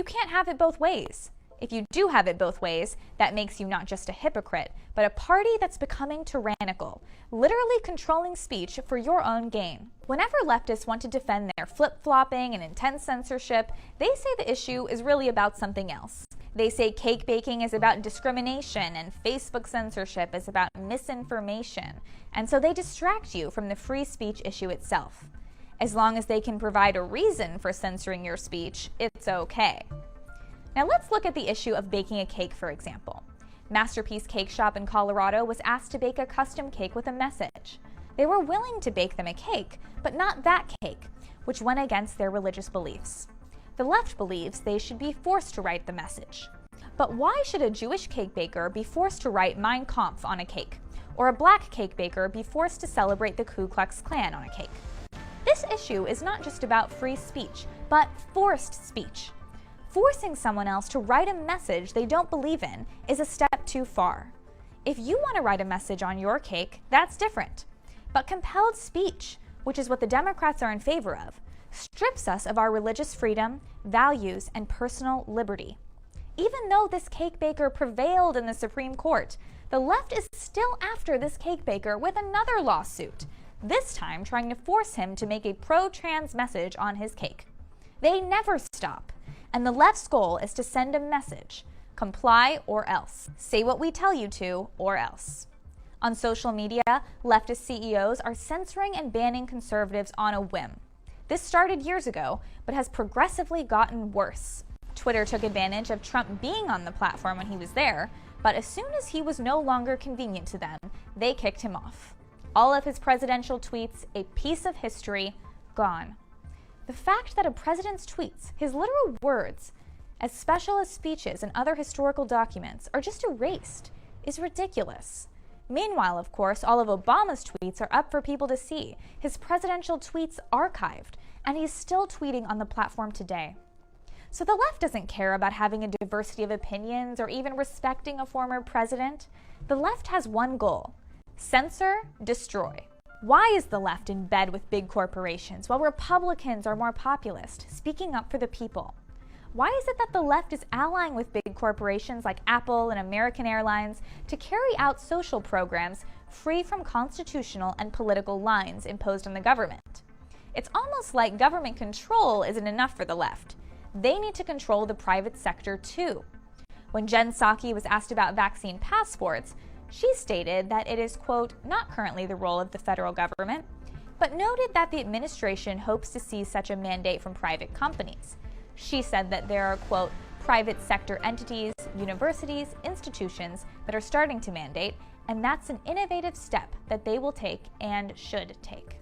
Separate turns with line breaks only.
You can't have it both ways. If you do have it both ways, that makes you not just a hypocrite, but a party that's becoming tyrannical, literally controlling speech for your own gain. Whenever leftists want to defend their flip-flopping and intense censorship, they say the issue is really about something else. They say cake baking is about discrimination and Facebook censorship is about misinformation, and so they distract you from the free speech issue itself. As long as they can provide a reason for censoring your speech, it's okay. Now let's look at the issue of baking a cake, for example. Masterpiece Cake Shop in Colorado was asked to bake a custom cake with a message. They were willing to bake them a cake, but not that cake, which went against their religious beliefs. The left believes they should be forced to write the message. But why should a Jewish cake baker be forced to write Mein Kampf on a cake, or a black cake baker be forced to celebrate the Ku Klux Klan on a cake? This issue is not just about free speech, but forced speech. Forcing someone else to write a message they don't believe in is a step too far. If you want to write a message on your cake, that's different. But compelled speech, which is what the Democrats are in favor of, strips us of our religious freedom, values, and personal liberty. Even though this cake baker prevailed in the Supreme Court, the left is still after this cake baker with another lawsuit, this time trying to force him to make a pro-trans message on his cake. They never stop. And the left's goal is to send a message: comply or else. Say what we tell you to or else. On social media, leftist CEOs are censoring and banning conservatives on a whim. This started years ago, but has progressively gotten worse. Twitter took advantage of Trump being on the platform when he was there, but as soon as he was no longer convenient to them, they kicked him off. All of his presidential tweets, a piece of history, gone. The fact that a president's tweets, his literal words, as special as speeches and other historical documents, are just erased is ridiculous. Meanwhile, of course, all of Obama's tweets are up for people to see, his presidential tweets archived, and he's still tweeting on the platform today. So the left doesn't care about having a diversity of opinions or even respecting a former president. The left has one goal: censor, destroy. Why is the left in bed with big corporations while Republicans are more populist, speaking up for the people? Why is it that the left is allying with big corporations like Apple and American Airlines to carry out social programs free from constitutional and political lines imposed on the government? It's almost like government control isn't enough for the left. They need to control the private sector too. When Jen Psaki was asked about vaccine passports, she stated that it is, quote, not currently the role of the federal government, but noted that the administration hopes to see such a mandate from private companies. She said that there are, quote, private sector entities, universities, institutions that are starting to mandate, and that's an innovative step that they will take and should take.